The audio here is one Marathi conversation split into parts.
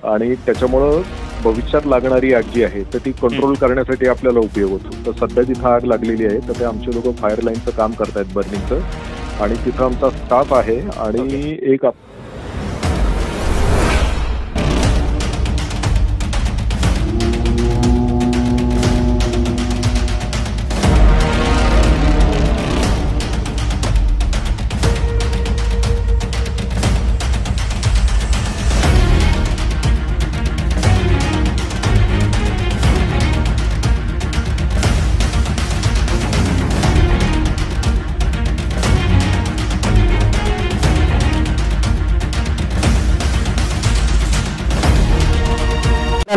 आणि त्याच्यामुळं भविष्यात लागणारी आग जी आहे तर ती कंट्रोल करण्यासाठी आपल्याला उपयोग होतो. तर सध्या जिथं आग लागलेली आहे तर ते आमचे लोक फायर लाईनचं काम करतायत बर्निंगचं, आणि तिथं आमचा स्टाफ आहे आणि एक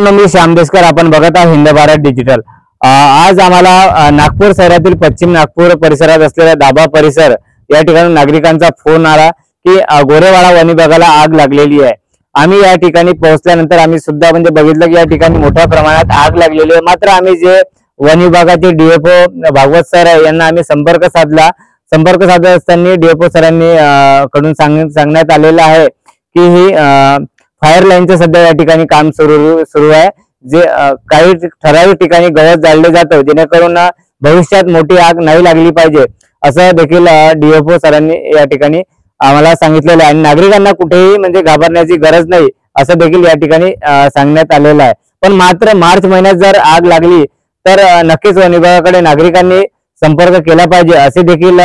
मी श्याम देशकर, आपण बघत आहात हिंद भारत डिजिटल. आज आम्हाला नागपूर शहरातील पश्चिम नागपूर परिसरात असलेला दाभा परिसर या ठिकाणी नागरिकांचा फोन आला की गोरेवाडा वनविभागाला आग लागलेली आहे. आम्ही या ठिकाणी पोहोचल्यानंतर आम्ही सुद्धा म्हणजे बघितलं की या ठिकाणी मोठ्या प्रमाणात आग लागलेली आहे. मात्र आम्ही जे वनविभागाचे डीएफओ भागवत सर यांना आम्ही संपर्क साधत असताना डीएफओ सरांनी कडून सांगण्यात आलेलं आहे की ही फायर लाईनचं सध्या या ठिकाणी काम सुरू आहे. जे काही ठराविक ठिकाणी गवत जाळले जातं जेणेकरून भविष्यात मोठी आग नाही लागली पाहिजे, असं देखील डीएफओ सरांनी या ठिकाणी आम्हाला सांगितलेलं आहे. आणि नागरिकांना कुठेही म्हणजे घाबरण्याची गरज नाही असं देखील या ठिकाणी सांगण्यात आलेलं आहे. पण मात्र मार्च महिन्यात जर आग लागली तर नक्कीच वन विभागाकडे नागरिकांनी संपर्क केला पाहिजे असे देखील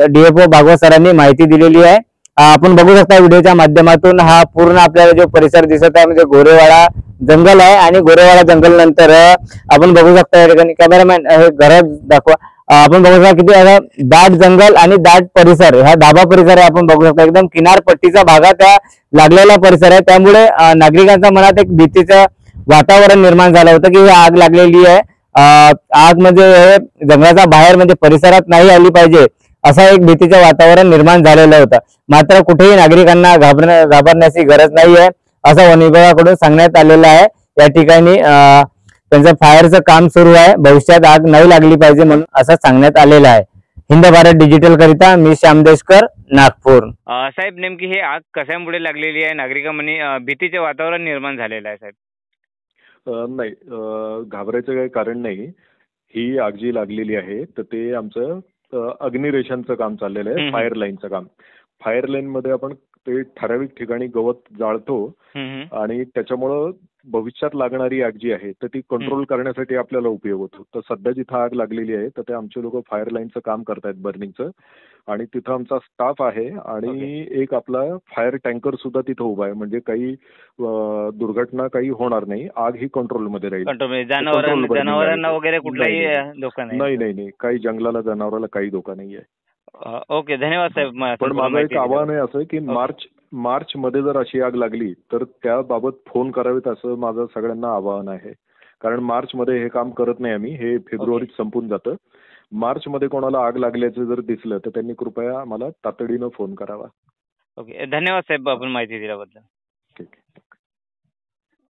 डीएफओ भागवत सरांनी माहिती दिलेली आहे. आपण बघू शकता व्हिडिओच्या माध्यमातून हा पूर्ण आपल्याला जो परिसर दिसत आहे म्हणजे गोरेवाडा जंगल आहे. आणि गोरेवाडा जंगल नंतर आपण बघू शकता या ठिकाणी कॅमेरामॅन हे घर दाखवा. आपण बघू शकता किती दाट जंगल आणि दाट परिसर, हा दाभा परिसर आहे. आपण बघू शकता एकदम किनारपट्टीचा भागात लागलेला परिसर आहे. त्यामुळे नागरिकांच्या मनात एक भीतीचं वातावरण निर्माण झालं होतं की ही आग लागलेली आहे. आग म्हणजे जंगलाच्या बाहेर म्हणजे परिसरात नाही आली पाहिजे असं एक भीतीचं वातावरण निर्माण झालेलं होतं. मात्र कुठेही नागरिकांना घाबरण्याची गरज नाही आहे असं वन विभागाकडून सांगण्यात आलेलं आहे. या ठिकाणी त्यांचं फायरचं काम सुरू आहे, भविष्यात आग नाही लागली पाहिजे म्हणून असं सांगण्यात आलेलं आहे. हिंद भारत डिजिटल करिता मी श्याम देशकर, नागपूर. साहेब, नेमकी ही आग कशामुळे लागलेली आहे? नागरिकांमध्ये भीतीचे वातावरण निर्माण झालेलं आहे साहेब. नाही, घाबरायचं काही कारण नाही. ही आग जी लागलेली आहे तर ते आमचं अग्निरेषांचं काम चाललेलं आहे, फायर लाईनचं काम. फायर लाईन मध्ये आपण ते ठराविक ठिकाणी गवत जाळतो आणि त्याच्यामुळं भविष्यात लागणारी आग जी आहे तर ती कंट्रोल करण्यासाठी आपल्याला उपयोग होतो. तर सध्या जिथं आग लागलेली आहे तर ते आमचे लोक फायर लाईनचं काम करतायत बर्निंगचं, आणि तिथं आमचा स्टाफ आहे आणि एक आपला फायर टँकर सुद्धा तिथं उभा आहे. म्हणजे काही दुर्घटना काही होणार नाही, आग ही कंट्रोलमध्ये राहील. जनावरांना वगैरे कुठलाही धोका नाही नाही नाही, काही जंगलाला जनावराला काही धोका नाही आहे. ओके, धन्यवाद साहेब. पण माझं एक आव्हान आहे असं की मार्च मध्ये जर अशी आग लागली तर त्याबाबत फोन करावेत असं माझं सगळ्यांना आवाहन आहे. कारण मार्च मध्ये हे काम करत नाही आम्ही, हे फेब्रुवारीत संपून जातं. मार्च मध्ये कोणाला आग लागल्याचं जर दिसलं तर त्यांनी कृपया आम्हाला तातडीनं फोन करावा. ओके, धन्यवाद साहेब आपण माहिती दिल्याबद्दल.